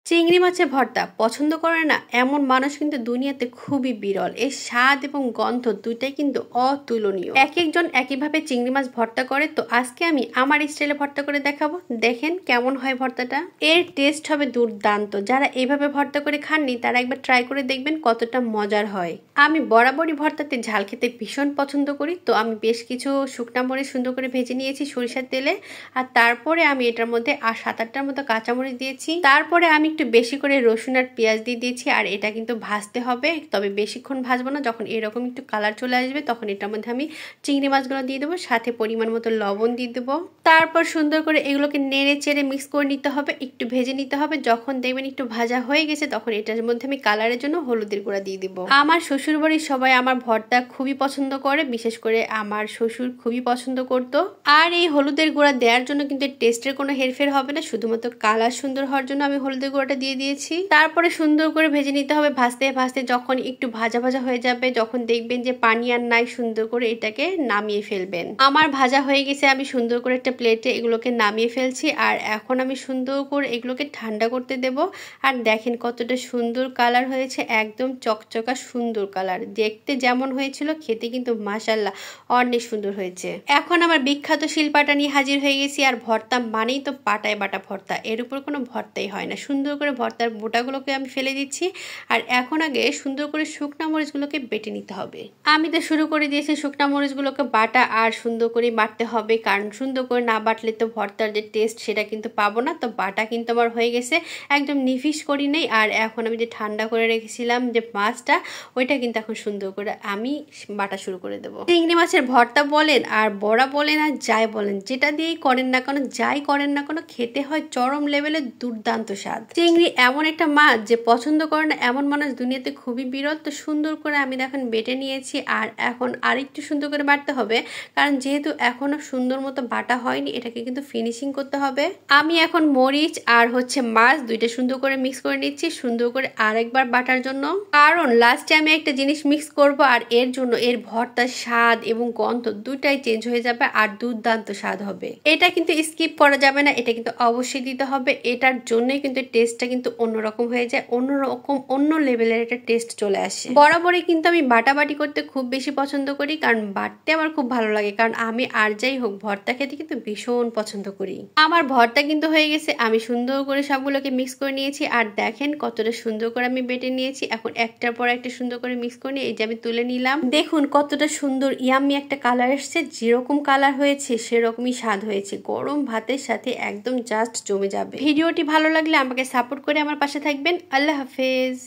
চিংড়ি মাছের ভর্তা পছন্দ করে না এমন মানুষ কিন্তু দুনিয়াতে খুবই বিরল। এর স্বাদ এবং গন্ধ দুইটাই কিন্তু অতুলনীয়। এক একজন একইভাবে চিংড়ি মাছ ভর্তা করে, তো আজকে আমি আমার স্টাইলে ভর্তা করে দেখাবো। দেখেন কেমন হয় ভর্তাটা। এর টেস্ট হবে দুর্দান্ত। যারা এইভাবে ভর্তা করে খাননি তারা একবার ট্রাই করে দেখবেন কতটা মজার হয়। আমি বরাবরই ভর্তাতে ঝাল খেতে ভীষণ পছন্দ করি, তো আমি বেশ কিছু শুকনা মরিচ সুন্দর করে ভেজে নিয়েছি সরিষার তেলে। আর তারপরে আমি এটার মধ্যে 7-8টার মতো কাঁচামরিচ দিয়েছি। তারপরে আমি একটু বেশি করে রসুন আর পেঁয়াজ দিয়ে দিয়েছি। আর এটা কিন্তু ভাজতে হবে, তবে বেশিক্ষণ ভাজবো না। যখন এরকম একটু কালার চলে আসবে তখন এটার মধ্যে আমি চিংড়ি মাছগুলো দিয়ে দেবো, সাথে পরিমাণ মতো লবণ দিয়ে দেবো। তারপর সুন্দর করে এগুলোকে নেড়ে চেড়ে মিক্স করে নিতে হবে, একটু ভেজে নিতে হবে। যখন দেখবেন একটু ভাজা হয়ে গেছে তখন এটার মধ্যে আমি কালারের জন্য হলুদের গুঁড়া দিয়ে দিব। আমার শ্বশুর বাড়ির সবাই আমার ভর্তা খুবই পছন্দ করে, বিশেষ করে আমার শ্বশুর খুবই পছন্দ করতো। আর এই হলুদের গুঁড়া দেওয়ার জন্য কিন্তু টেস্টের কোনো হেরফের হবে না, শুধুমাত্র কালার সুন্দর হওয়ার জন্য আমি হলুদের গুঁড়াটা দিয়ে দিয়েছি। তারপরে সুন্দর করে ভেজে নিতে হবে। ভাজতে ভাজতে যখন একটু ভাজা ভাজা হয়ে যাবে, যখন দেখবেন যে পানি আর নাই, সুন্দর করে এটাকে নামিয়ে ফেলবেন। আমার ভাজা হয়ে গেছে, আমি সুন্দর করে একটা প্লেটে এগুলোকে নামিয়ে ফেলছি। আর এখন আমি সুন্দর করে এগুলোকে ঠান্ডা করতে দেব। আর দেখেন কতটা সুন্দর কালার হয়েছে, একদম চকচকা সুন্দর কালার। দেখতে যেমন হয়েছিল খেতে কিন্তু মাশাআল্লাহ অনেক সুন্দর হয়েছে। এখন আমার বিখ্যাত শিলপাটা নিয়ে হাজির হয়ে গেছি। আর ভর্তা মানেই তো পাটায় বাটা ভর্তা, এর উপর কোনো ভর্তাই হয় না। সুন্দর করে ভর্তার বোটাগুলোকে আমি ফেলে দিচ্ছি। আর এখন আগে সুন্দর করে শুকনা মরিচগুলোকে বেটে নিতে হবে। আমি তো শুরু করে দিয়েছি শুকনা মরিচগুলোকে বাটা, আর সুন্দর করে বাটতে হবে, কারণ সুন্দর করে না বাটলে তো ভর্তার যে টেস্ট সেটা কিন্তু পাবো না। তো বাটা কিন্তু আমার হয়ে গেছে, একদম নিফিস করি নেই। আর এখন আমি যে ঠান্ডা করে রেখেছিলাম যে মাছটা, ওইটা কিন্তু এখন সুন্দর করে আমি বাটা শুরু করে দেবো। চিংড়ি মাছের ভর্তা বলেন আর বড়া বলেন আর যাই বলেন, যেটা দিয়েই করেন না কেন, যাই করেন না কেন, খেতে হয় চরম লেভেলের দুর্দান্ত স্বাদ। চিংড়ি এমন একটা মাছ যে পছন্দ করে না এমন মানুষ দুনিয়াতে খুবই বিরল। তো সুন্দর করে আমি দেখেন বেটে নিয়েছি। আর এখন আরেকটু সুন্দর করে বাটতে হবে, কারণ যেহেতু এখনো সুন্দর মতো বাটা হয়নি, এটাকে কিন্তু ফিনিশিং করতে হবে। আমি এখন মরিচ আর মাছ দুইটা সুন্দর করে মিক্স করে নিচ্ছি, সুন্দর করে আরেকবার বাটার জন্য। কারণ লাস্টে আমি একটা জিনিস মিক্স করব, আর এর জন্য এর ভর্তার স্বাদ এবং গন্ধ দুটাই চেঞ্জ হয়ে যাবে, আর দুর্দান্ত স্বাদ হবে। এটা কিন্তু স্কিপ করা যাবে না, এটা কিন্তু অবশ্যই দিতে হবে। এটার জন্যই কিন্তু টেস্টটা কিন্তু অন্যরকম হয়ে যায়, অন্যরকম অন্য লেভেলের একটা টেস্ট চলে আসে। বরাবরই কিন্তু আমি বাটাবাটি করতে খুব বেশি পছন্দ করি, কারণ বাটতে আমার খুব ভালো লাগে। কারণ আমি আর যাই হোক ভর্তা খেতে কিন্তু ভীষণ পছন্দ করি। আমার ভর্তা কিন্তু হয়ে গেছে, আমি সুন্দর করে সবগুলোকে মিক্স করে নিয়েছি। আর দেখেন কতটা সুন্দর করে আমি বেটে নিয়েছি। এখন একটার পর একটা সুন্দর করে মিক্স করে নিয়ে এই যে আমি তুলে নিলাম। দেখুন কতটা সুন্দর ইয়াম্মি একটা কালার এসছে। যেরকম কালার হয়েছে সেরকমই স্বাদ হয়েছে। গরম ভাতের সাথে একদম জাস্ট জমে যাবে। ভিডিওটি ভালো লাগলে আমাকে সাপোর্ট করে আমার পাশে থাকবেন। আল্লাহ হাফেজ।